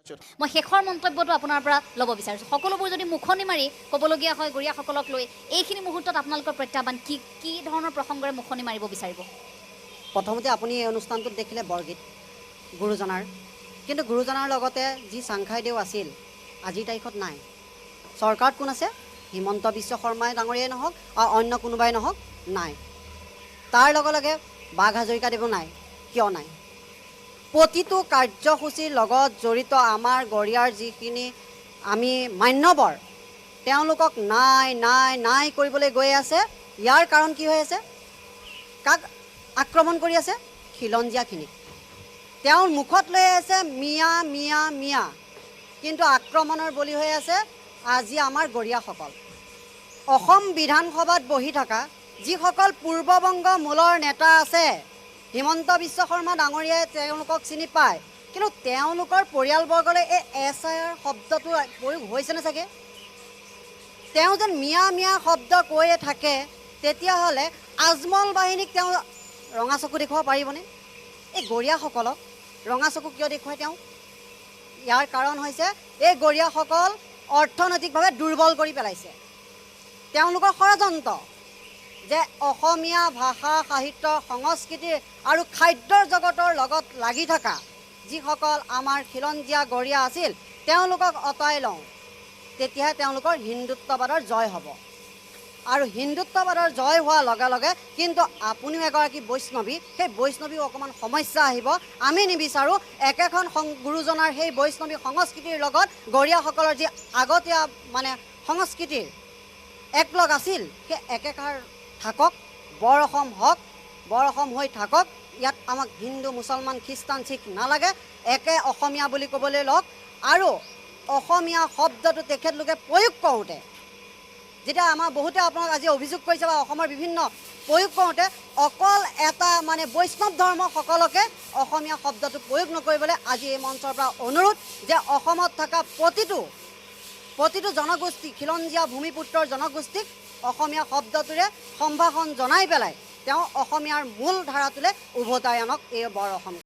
মই শেষৰ মন্তব্যটো আপোনাৰ পৰা ল'ব বিচাৰিছোঁ। সকলোবোৰ যদি মুখনি মাৰি ক'বলগীয়া হয় গৰিয়াসকলক লৈ, এইখিনি মুহূৰ্তত আপোনালোকৰ প্ৰত্যাহ্বান কি ধৰণৰ প্ৰসংগৰে মুখনি মাৰিব বিচাৰিব? প্ৰথমতে আপুনি এই অনুষ্ঠানটোত দেখিলে বৰগীত গুৰুজনাৰ, কিন্তু গুৰুজনাৰ লগতে যি চাংখাইদেউ আছিল আজিৰ তাৰিখত নাই। চৰকাৰত কোন আছে? হিমন্ত বিশ্ব শৰ্মাই ডাঙৰীয়াই নহওক আৰু অন্য কোনোবাই নহওক, নাই। তাৰ লগে লগে বাঘ হাজৰিকাদেৱো নাই। কিয় নাই? প্ৰতিটো কাৰ্যসূচীৰ লগত জড়িত আমাৰ গৰিয়াৰ যিখিনি আমি মান্যবৰ, তেওঁলোকক নাই নাই নাই কৰিবলৈ গৈ আছে। ইয়াৰ কাৰণ কি হৈ আছে? কাক আক্ৰমণ কৰি আছে? খিলঞ্জীয়াখিনিক। তেওঁৰ মুখত লৈ আছে মিয়া মিয়া মিয়া, কিন্তু আক্ৰমণৰ বলি হৈ আছে আজি আমাৰ গৰিয়াসকল। অসম বিধানসভাত বহি থকা যিসকল পূৰ্ববংগ মূলৰ নেতা আছে, হিমন্ত বিশ্ব শৰ্মা ডাঙৰীয়াই তেওঁলোকক চিনি পায়, কিন্তু তেওঁলোকৰ পৰিয়ালবৰ্গলৈ এই SIR শব্দটো প্ৰয়োগ হৈছেনে চাগে? তেওঁ যেন মিয়া মিয়া শব্দ কৈয়ে থাকে, তেতিয়াহ'লে আজমল বাহিনীক তেওঁ ৰঙা চকু দেখুৱাব পাৰিবনে? এই গৰিয়াসকলক ৰঙা চকু কিয় দেখুৱায় তেওঁ? ইয়াৰ কাৰণ হৈছে এই গৰিয়াসকল অৰ্থনৈতিকভাৱে দুৰ্বল কৰি পেলাইছে। তেওঁলোকৰ ষড়যন্ত্ৰ যে অসমীয়া ভাষা সাহিত্য সংস্কৃতিৰ আৰু খাদ্যৰ জগতৰ লগত লাগি থকা যিসকল আমাৰ খিলঞ্জীয়া গৰিয়া আছিল, তেওঁলোকক আঁতৰাই লওঁ, তেতিয়াহে তেওঁলোকৰ হিন্দুত্ববাদৰ জয় হ'ব। আৰু হিন্দুত্ববাদৰ জয় হোৱাৰ লগে লগে কিন্তু আপুনিও এগৰাকী বৈষ্ণৱী, সেই বৈষ্ণৱীও অকণমান সমস্যা আহিব। আমি নিবিচাৰোঁ একেখন গুৰুজনাৰ সেই বৈষ্ণৱী সংস্কৃতিৰ লগত গৰিয়াসকলৰ যি আগতীয়া সংস্কৃতিৰ একলগ আছিল, সেই একেকাৰ থাকক। বৰ অসম হওক, বৰ অসম হৈ থাকক। ইয়াত আমাক হিন্দু মুছলমান খ্ৰীষ্টান শিখ নালাগে, একে অসমীয়া বুলি ক'বলৈ লওক। আৰু অসমীয়া শব্দটো তেখেতলোকে প্ৰয়োগ কৰোঁতে, যেতিয়া আমাৰ বহুতে আপোনাক আজি অভিযোগ কৰিছে বা অসমৰ বিভিন্ন প্ৰয়োগ কৰোঁতে অকল এটা বৈষ্ণৱ ধৰ্মসকলকে অসমীয়া শব্দটো প্ৰয়োগ নকৰিবলৈ আজি এই মঞ্চৰ পৰা অনুৰোধ যে অসমত থকা প্ৰতিটো জনগোষ্ঠী, খিলঞ্জীয়া ভূমিপুত্ৰৰ জনগোষ্ঠীক অসমীয়া শব্দটোৰে সম্ভাষণ জনাই পেলাই তেওঁ অসমীয়াৰ মূল ধাৰাটোলৈ উভতাই আনক এই বৰ অসম।